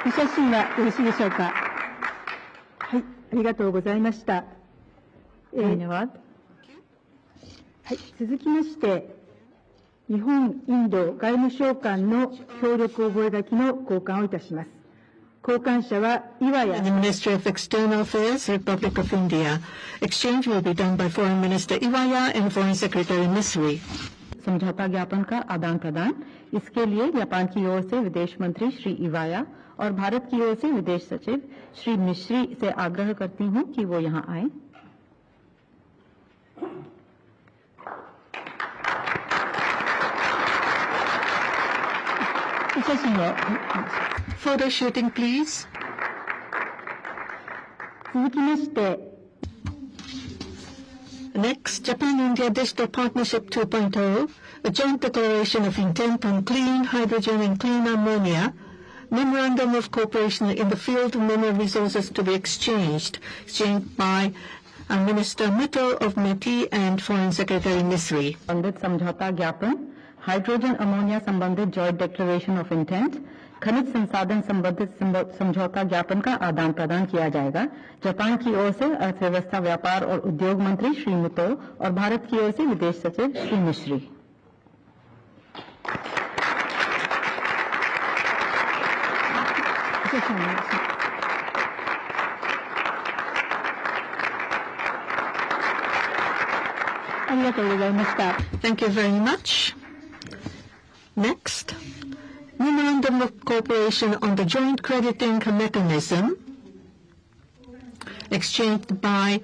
お写真はよろしいでしょうか。はい、ありがとうございました。はい、続きまして、日本インド外務省間の協力覚書の交換をいたします。交換者は岩屋。The Ministry of External Affairs, Republic of India. Exchange will be done by Foreign Minister Iwaya and Foreign Secretary Misri. समझौता ज्ञापन का आदान प्रदान, इसके लिए जापान की ओर से विदेश मंत्री श्री इवाया और भारत की ओर से विदेश सचिव श्री मिश्री से आग्रह करती हूं कि वो यहां आए। Photo shooting, please. 続きまして。Next, Japan-India Digital Partnership 2.0, a joint declaration of intent on clean hydrogen and clean ammonia, memorandum of cooperation in the field of mineral resources to be exchanged by Minister Mito of METI and Foreign Secretary Misri. संबंधित समझौता ज्ञापन, hydrogen ammonia संबंधित joint declaration of intent, खनिज संसाधन संबंधित समझौता ज्ञापन का आदान प्रदान किया जाएगा। जापान की ओर से अर्थव्यवस्था, व्यापार और उद्योग मंत्री श्री मितो और भारत की ओर से विदेश सचिव श्री मिश्री। Thank you very much. Next, Memorandum of Cooperation on the Joint Crediting Mechanism, exchanged by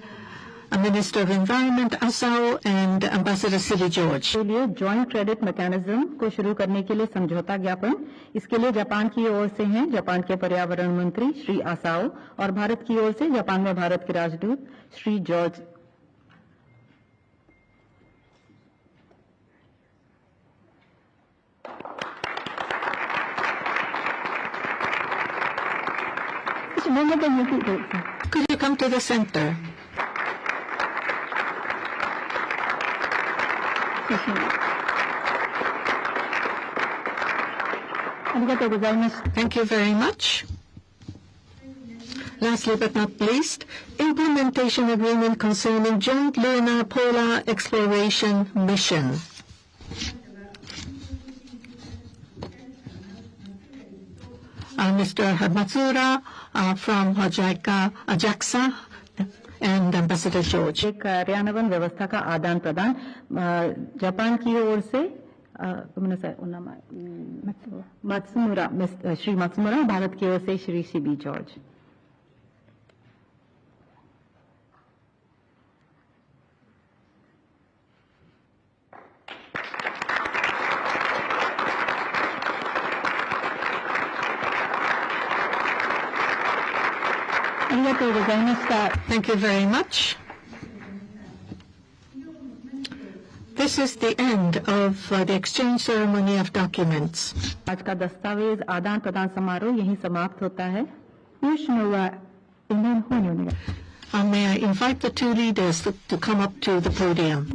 Minister of Environment Asao and Ambassador Siri George. के लिए जॉइंट क्रेडिट मैकेनिज्म को शुरू करने के लिए समझौता ज्ञापन, इसके लिए जापान की ओर से हैं जापान के पर्यावरण मंत्री श्री आसाओ और भारत की ओर से जापान में भारत के राजदूत Shri George. Could you come to the center? Thank you very much. Lastly but not least, implementation agreement concerning joint lunar polar exploration mission. Mr. Matsura from JAXA and Ambassador George. एक कार्यान्वयन व्यवस्था का आदान प्रदान Japan की ओर से Matsumura Shri Matsumura, Bharat की ओर से Shri CB George. Thank you very much. This is the end of the exchange ceremony of documents. आज का दस्तावेज आदान प्रदान समारोह यहीं समाप्त होता है। May I invite the two leaders to come up to the podium.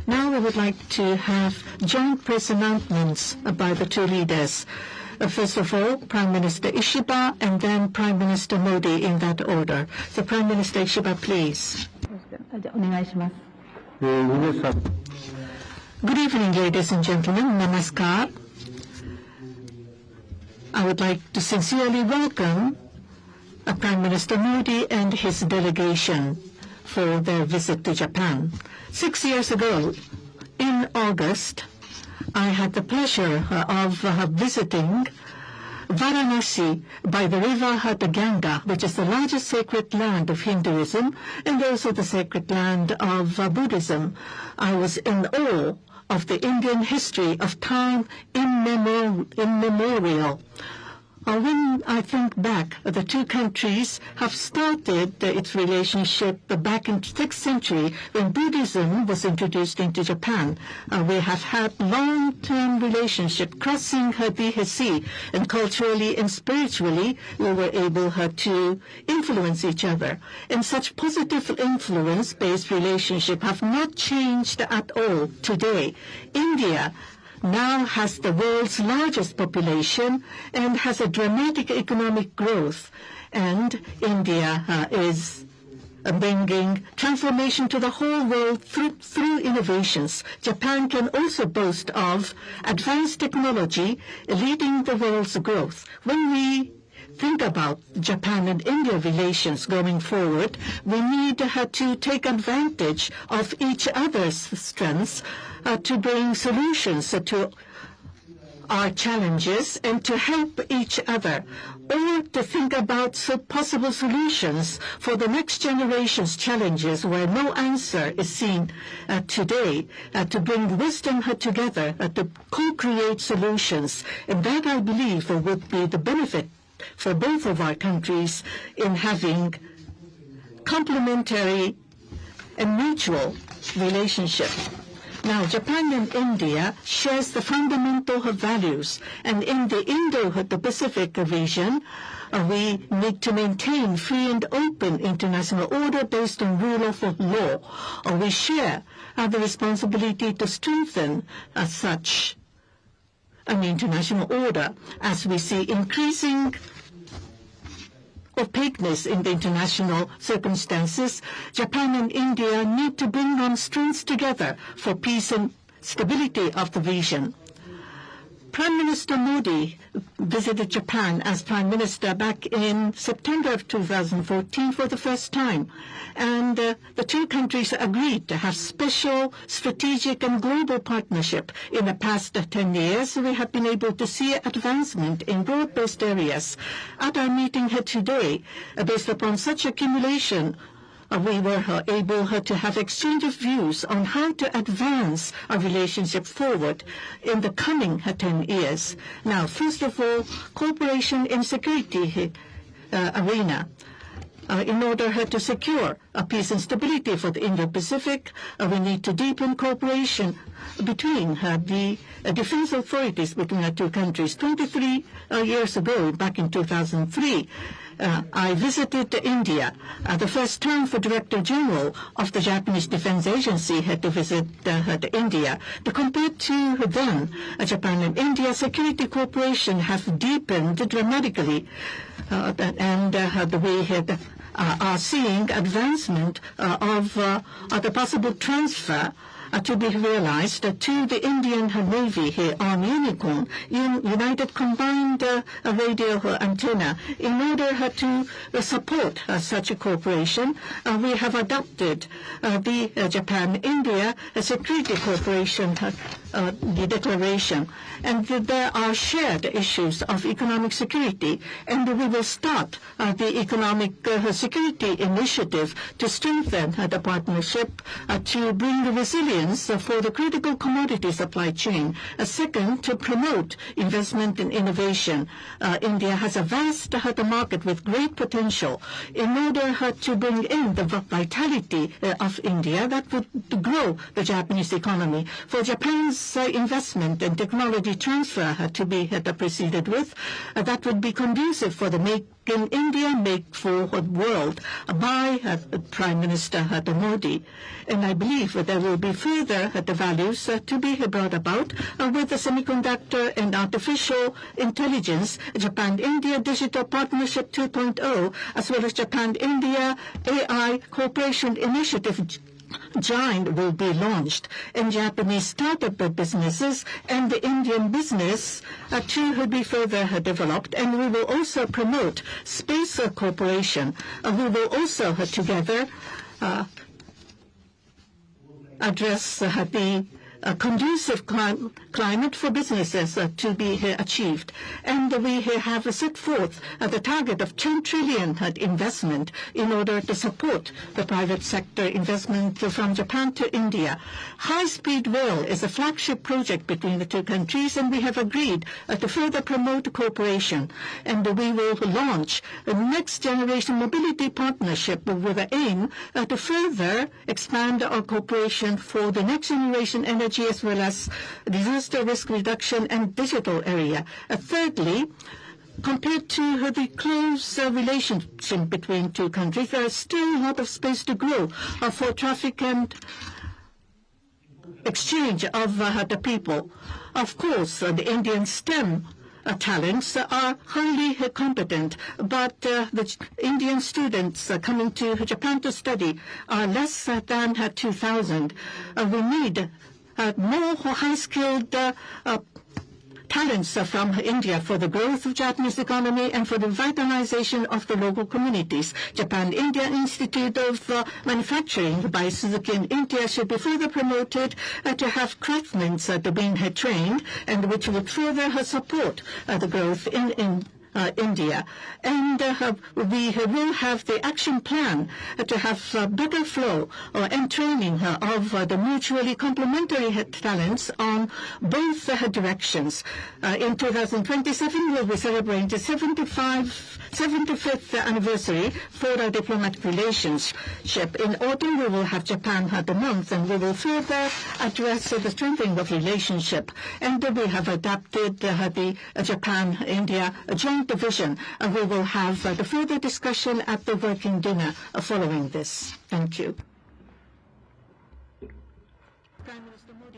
Now we would like to have joint press announcements by the two leaders. First of all, Prime Minister Ishiba and then Prime Minister Modi in that order. So Prime Minister Ishiba, please. Good evening, ladies and gentlemen. Namaskar. I would like to sincerely welcome Prime Minister Modi and his delegation for their visit to Japan. 6 years ago, in August, I had the pleasure of visiting Varanasi by the river the Ganga, which is the largest sacred land of Hinduism and also the sacred land of Buddhism. I was in awe of the Indian history of time immemorial. When I think back, the two countries have started its relationship back in the 6th century when Buddhism was introduced into Japan. We have had long-term relationship crossing the sea, and culturally and spiritually we were able to influence each other. And such positive influence-based relationship have not changed at all today. India now has the world's largest population and has a dramatic economic growth. And India is bringing transformation to the whole world through innovations. Japan can also boast of advanced technology leading the world's growth. When we think about Japan and India relations going forward, we need to take advantage of each other's strengths to bring solutions to our challenges and to help each other, or to think about possible solutions for the next generation's challenges where no answer is seen today, to bring wisdom together, to co-create solutions. And that, I believe, would be the benefit for both of our countries in having complementary and mutual relationship. Now, Japan and India shares the fundamental values, and in the Indo-Pacific region, we need to maintain free and open international order based on rule of law. We share the responsibility to strengthen such an international order as we see increasing opaqueness in the international circumstances. Japan and India need to bring on strengths together for peace and stability of the region. Prime Minister Modi visited Japan as Prime Minister back in September of 2014 for the first time, and the two countries agreed to have special strategic and global partnership. In the past 10 years, we have been able to see advancement in broad-based areas. At our meeting here today, based upon such accumulation, we were able to have exchange of views on how to advance our relationship forward in the coming 10 years. Now, first of all, cooperation in security arena. In order to secure peace and stability for the Indo-Pacific, we need to deepen cooperation between the defense authorities between the two countries. 23 years ago, back in 2003, I visited India, the first time for Director General of the Japanese Defense Agency had to visit India. Compared to then, Japan and India security cooperation have deepened dramatically, and we are seeing advancement of the possible transfer to be realized to the Indian Navy here on Unicorn, United Combined Radio Antenna. In order to support such a cooperation, we have adopted the Japan-India Security Cooperation the declaration. And there are shared issues of economic security, and we will start the economic security initiative to strengthen the partnership to bring the resilience for the critical commodity supply chain. Second, to promote investment and innovation. India has a vast market with great potential. In order to bring in the vitality of India, that would grow the Japanese economy. For Japan's investment and technology transfer to be proceeded with, that would be conducive for the Make in India, Make Forward World by Prime Minister Modi. And I believe there will be further the values to be brought about with the semiconductor and artificial intelligence, Japan-India Digital Partnership 2.0, as well as Japan-India AI Cooperation Initiative Giant will be launched, and Japanese startup businesses and the Indian business too will be further developed, and we will also promote space cooperation. We will also together address the conducive climate for businesses to be achieved. And we have set forth the target of 10 trillion investment in order to support the private sector investment from Japan to India. High-speed rail is a flagship project between the two countries, and we have agreed to further promote cooperation. And we will launch a next-generation mobility partnership with the aim to further expand our cooperation for the next-generation energy as well as disaster risk reduction and digital area. Thirdly, compared to the close relationship between two countries, there is still a lot of space to grow for traffic and exchange of the people. Of course, the Indian STEM talents are highly competent, but the Indian students coming to Japan to study are less than 2,000. We need more high-skilled talents from India for the growth of Japanese economy and for the vitalization of the local communities. Japan-India Institute of Manufacturing by Suzuki in India should be further promoted to have craftsmen being trained, and which would further support the growth in India. And we will have the action plan to have better flow and training of the mutually complementary talents on both directions. In 2027, we will be celebrating the 75th anniversary for our diplomatic relationship. In autumn, we will have Japan the month, and we will further address the strengthening of relationship. And we have adapted the Japan-India joint division. We will have the further discussion at the working dinner following this. Thank you.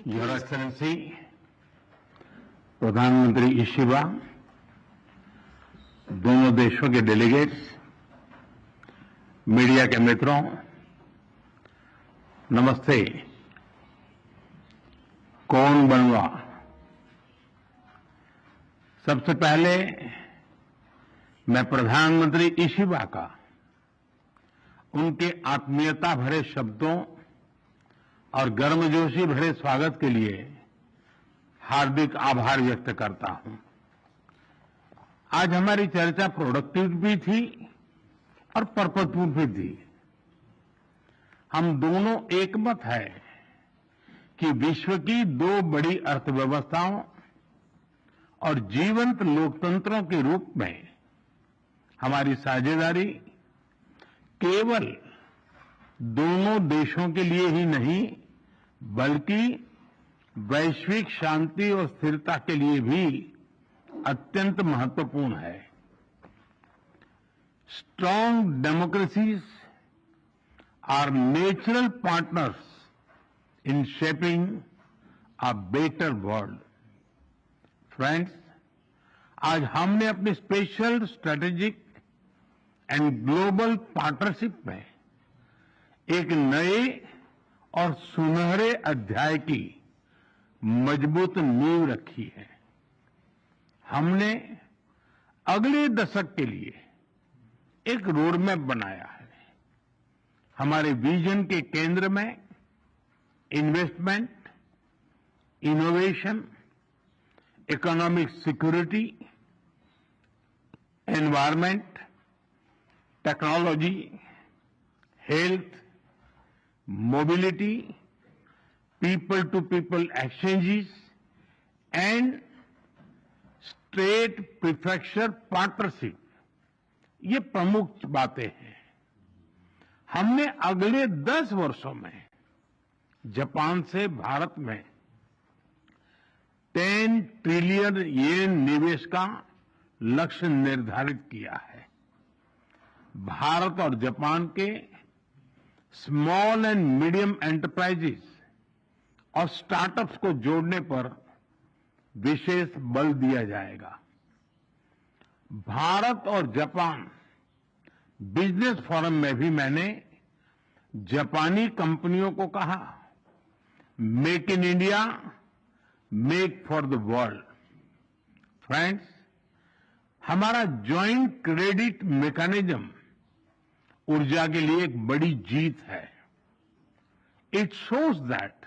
Your Excellency, प्रधानमंत्री Ishiba, दोनों देशों के delegates, media के मित्रों, नमस्ते। कौन बनवा? सबसे पहले मैं प्रधानमंत्री इशिबा का उनके आत्मीयता भरे शब्दों और गर्मजोशी भरे स्वागत के लिए हार्दिक आभार व्यक्त करता हूं। आज हमारी चर्चा प्रोडक्टिव भी थी और पर्पजफुल भी थी। हम दोनों एकमत है कि विश्व की दो बड़ी अर्थव्यवस्थाओं और जीवंत लोकतंत्रों के रूप में हमारी साझेदारी केवल दोनों देशों के लिए ही नहीं, बल्कि वैश्विक शांति और स्थिरता के लिए भी अत्यंत महत्वपूर्ण है। Strong democracies are natural partners in shaping a better world. Friends, आज हमने अपनी special strategic and global partnership में एक नए और सुनहरे अध्याय की मजबूत नींव रखी है। हमने अगले दशक के लिए एक रोडमैप बनाया है। हमारे विजन के केंद्र में investment, innovation, economic security, environment, technology, health, mobility, people to people exchanges and state prefecture partnership, ये प्रमुख बातें हैं। हमने अगले 10 वर्षों में जापान से भारत में 10 ट्रिलियन येन निवेश का लक्ष्य निर्धारित किया है। भारत और जापान के स्मॉल एंड मीडियम एंटरप्राइजेस और स्टार्टअप्स को जोड़ने पर विशेष बल दिया जाएगा। भारत और जापान बिजनेस फोरम में भी मैंने जापानी कंपनियों को कहा, make in India, make for the world. Friends, हमारा ज्वाइंट क्रेडिट मैकेनिज्म ऊर्जा के लिए एक बड़ी जीत है। It shows that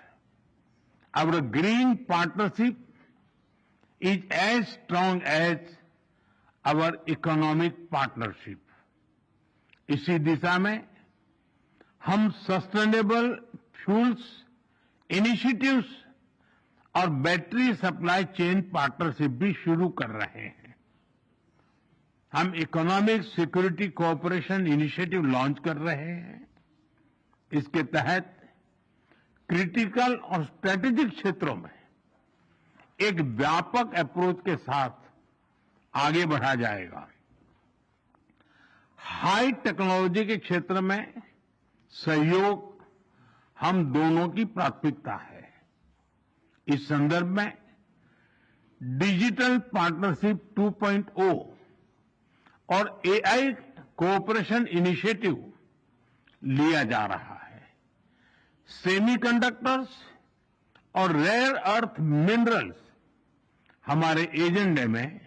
our green partnership is as strong as our economic partnership. इसी दिशा में हम सस्टेनेबल फ्यूल्स इनिशिएटिव्स और बैटरी सप्लाई चेन पार्टनरशिप भी शुरू कर रहे हैं। हम economic security cooperation initiative launch कर रहे हैं। इसके तहत क्रिटिकल और स्ट्रेटेजिक क्षेत्रों में एक व्यापक अप्रोच के साथ आगे बढ़ा जाएगा। हाई टेक्नोलॉजी के क्षेत्र में सहयोग हम दोनों की प्राथमिकता है। इस संदर्भ में डिजिटल पार्टनरशिप 2.0 और एआई कोऑपरेशन इनिशिएटिव लिया जा रहा है। सेमीकंडक्टर्स और रेयर अर्थ मिनरल्स हमारे एजेंडे में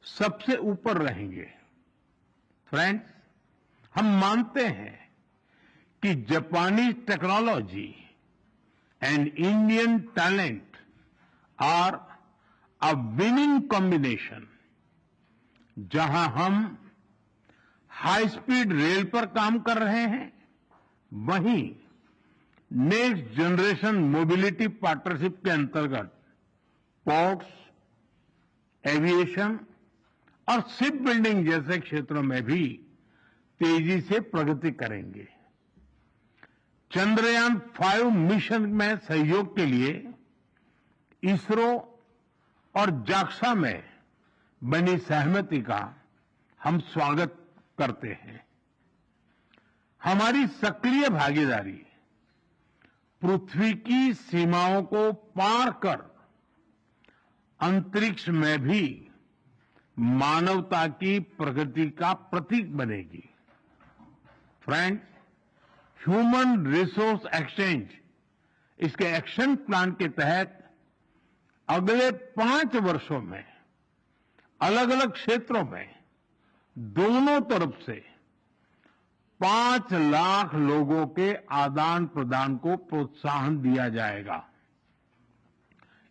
सबसे ऊपर रहेंगे। फ्रेंड्स, हम मानते हैं कि जापानी technology and Indian talent are a winning combination. जहां हम हाई स्पीड रेल पर काम कर रहे हैं, वहीं नेक्स्ट जनरेशन मोबिलिटी पार्टनरशिप के अंतर्गत पोर्ट्स, एविएशन और शिप बिल्डिंग जैसे क्षेत्रों में भी तेजी से प्रगति करेंगे। चंद्रयान 5 मिशन में सहयोग के लिए इसरो और जाक्सा में बनी सहमति का हम स्वागत करते हैं। हमारी सक्रिय भागीदारी पृथ्वी की सीमाओं को पार कर अंतरिक्ष में भी मानवता की प्रगति का प्रतीक बनेगी। फ्रेंड्स, ह्यूमन रिसोर्स एक्सचेंज, इसके एक्शन प्लान के तहत अगले 5 वर्षों में अलग अलग क्षेत्रों में दोनों तरफ से 5 लाख लोगों के आदान प्रदान को प्रोत्साहन दिया जाएगा।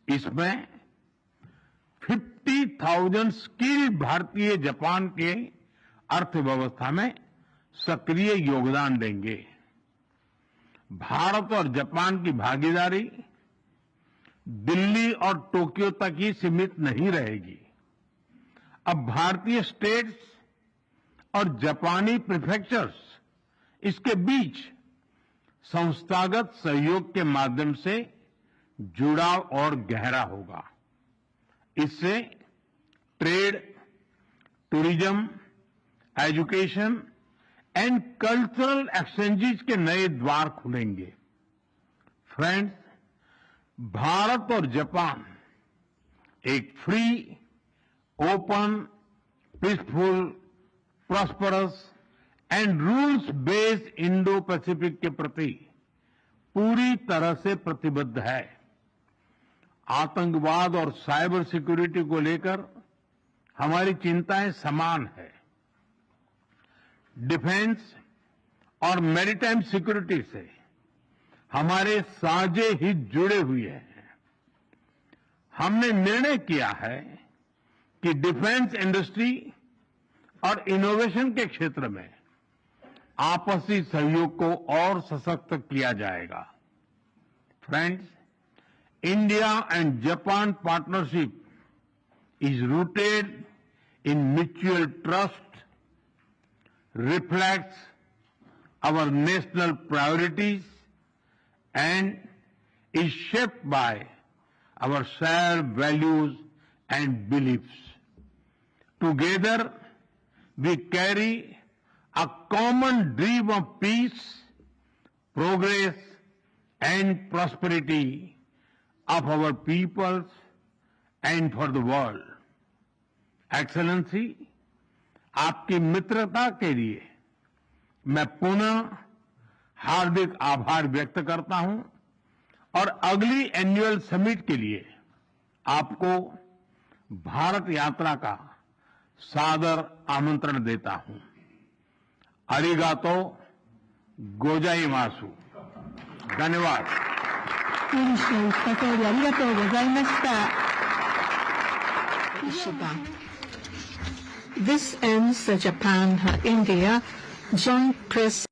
इसमें 50,000 स्किल्ड भारतीय जापान के अर्थव्यवस्था में सक्रिय योगदान देंगे। भारत और जापान की भागीदारी दिल्ली और टोक्यो तक ही सीमित नहीं रहेगी। अब भारतीय स्टेट्स और जापानी प्रीफेक्चर्स, इसके बीच संस्थागत सहयोग के माध्यम से जुड़ाव और गहरा होगा। इससे trade, tourism, education and cultural exchanges के नए द्वार खुलेंगे। फ्रेंड्स, भारत और जापान एक free, open, peaceful, prosperous and rules based Indo Pacific के प्रति पूरी तरह से प्रतिबद्ध है। आतंकवाद और साइबर सिक्योरिटी को लेकर हमारी चिंताएं समान है। डिफेंस और मैरीटाइम सिक्योरिटी से हमारे साझे हित जुड़े हुए हैं। हमने निर्णय किया है कि डिफेंस इंडस्ट्री और इनोवेशन के क्षेत्र में आपसी सहयोग को और सशक्त किया जाएगा। Friends, India and Japan partnership is rooted in mutual trust, reflects our national priorities, and is shaped by our shared values and beliefs. Together, we carry a common dream of peace, progress, and prosperity of our peoples and for the world. Excellency, आपकी मित्रता के लिए मैं पुनः हार्दिक आभार व्यक्त करता हूं और अगली एनुअल समिट के लिए आपको भारत यात्रा का सादर आमंत्रण देता हूं। अरिगातो गोजाइमासु। धन्यवाद। 小西の一方でありがとうございました。 This ends the Japan-India Joint Press